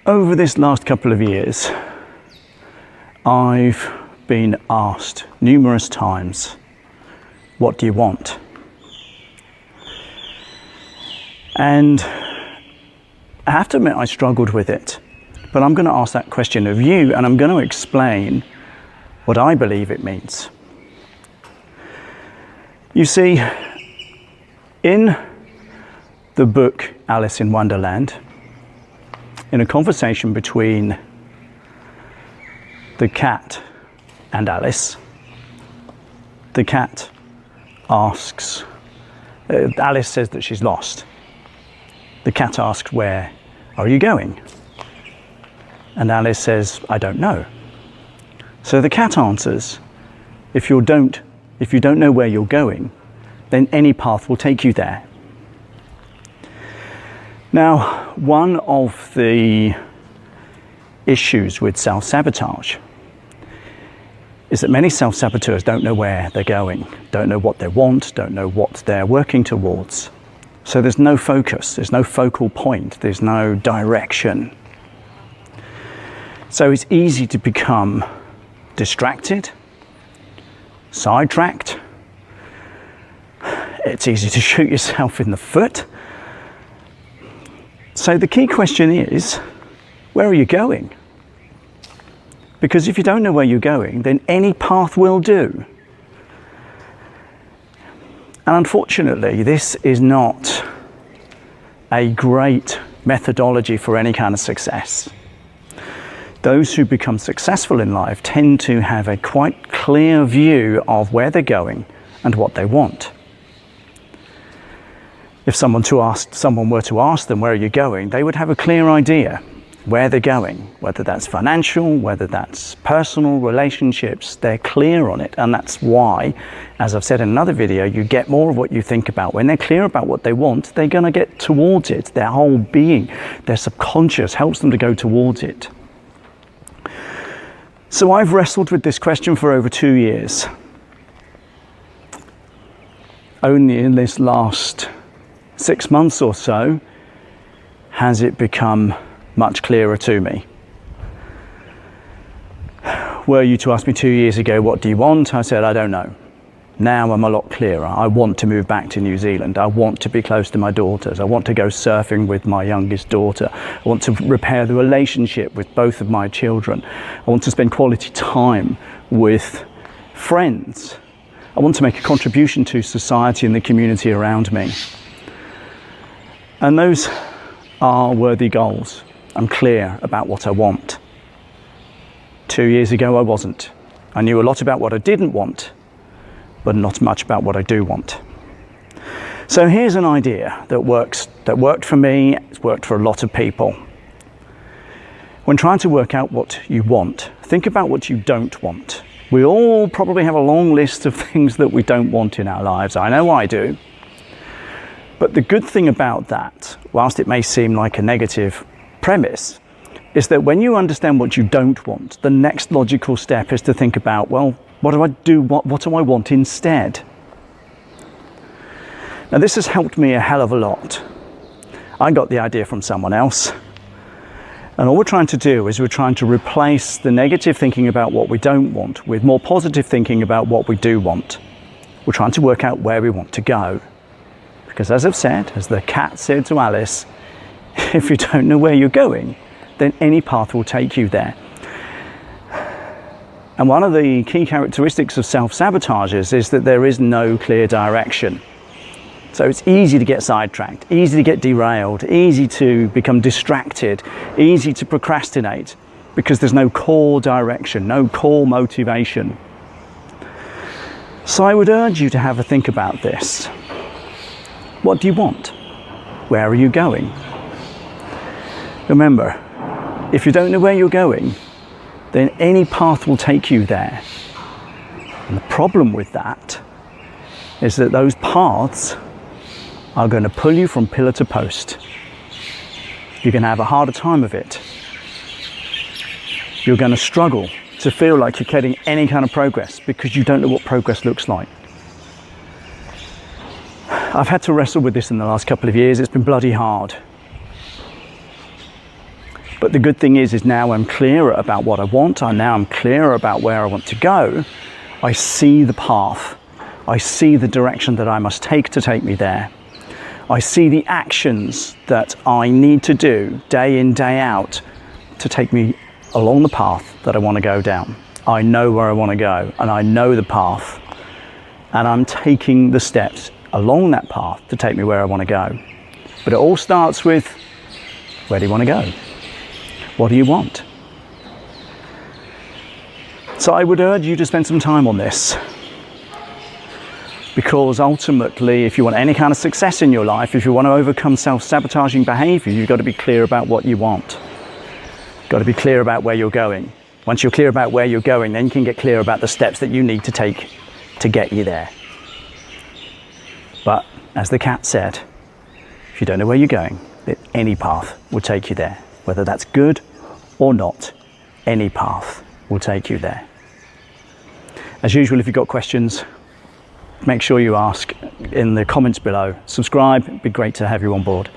Over this last couple of years, I've been asked numerous times, what do you want? And I have to admit I struggled with it, but I'm going to ask that question of you, and I'm going to explain what I believe it means. You see, in the book Alice in Wonderland, in a conversation between the cat and Alice, the cat asks, Alice says that she's lost. The cat asks, where are you going? And Alice says, I don't know. So the cat answers, if you don't know where you're going, then any path will take you there. Now, one of the issues with self-sabotage is that many self-saboteurs don't know where they're going, don't know what they want, don't know what they're working towards. So there's no focus, there's no focal point, there's no direction. So it's easy to become distracted, sidetracked. It's easy to shoot yourself in the foot. So the key question is, where are you going? Because if you don't know where you're going, then any path will do. And unfortunately, this is not a great methodology for any kind of success. Those who become successful in life tend to have a quite clear view of where they're going and what they want. If someone were to ask them, where are you going? They would have a clear idea where they're going, whether that's financial, whether that's personal relationships. They're clear on it. And that's why, as I've said in another video, you get more of what you think about. When they're clear about what they want, they're going to get towards it. Their whole being, their subconscious helps them to go towards it. So I've wrestled with this question for over 2 years. Only in this last 6 months or so has it become much clearer to me. Were you to ask me 2 years ago, what do you want? I said, I don't know. Now I'm a lot clearer. I want to move back to New Zealand. I want to be close to my daughters. I want to go surfing with my youngest daughter. I want to repair the relationship with both of my children. I want to spend quality time with friends. I want to make a contribution to society and the community around me. And those are worthy goals. I'm clear about what I want. 2 years ago, I wasn't. I knew a lot about what I didn't want, but not much about what I do want. So here's an idea that worked for me, it's worked for a lot of people. When trying to work out what you want, think about what you don't want. We all probably have a long list of things that we don't want in our lives. I know I do. But the good thing about that, whilst it may seem like a negative premise, is that when you understand what you don't want, the next logical step is to think about, well, what do I do? What do I want instead? Now, this has helped me a hell of a lot. I got the idea from someone else. And all we're trying to do is we're trying to replace the negative thinking about what we don't want with more positive thinking about what we do want. We're trying to work out where we want to go. Because as I've said, as the cat said to Alice, if you don't know where you're going, then any path will take you there. And one of the key characteristics of self-sabotages is that there is no clear direction. So it's easy to get sidetracked, easy to get derailed, easy to become distracted, easy to procrastinate, because there's no core direction, no core motivation. So I would urge you to have a think about this. What do you want? Where are you going? Remember, if you don't know where you're going, then any path will take you there. And the problem with that is that those paths are going to pull you from pillar to post. You're going to have a harder time of it. You're going to struggle to feel like you're getting any kind of progress because you don't know what progress looks like. I've had to wrestle with this in the last couple of years. It's been bloody hard. But the good thing is now I'm clearer about what I want. Now I'm clearer about where I want to go. I see the path. I see the direction that I must take to take me there. I see the actions that I need to do day in, day out to take me along the path that I want to go down. I know where I want to go, and I know the path, and I'm taking the steps along that path to take me where I want to go. But it all starts with, where do you want to go? What do you want? So I would urge you to spend some time on this, because ultimately, if you want any kind of success in your life, if you want to overcome self-sabotaging behavior, you've got to be clear about what you want. You've got to be clear about where you're going. Once you're clear about where you're going, then you can get clear about the steps that you need to take to get you there. But as the cat said, if you don't know where you're going, any path will take you there. Whether that's good or not, any path will take you there. As usual, if you've got questions, make sure you ask in the comments below. Subscribe, it'd be great to have you on board.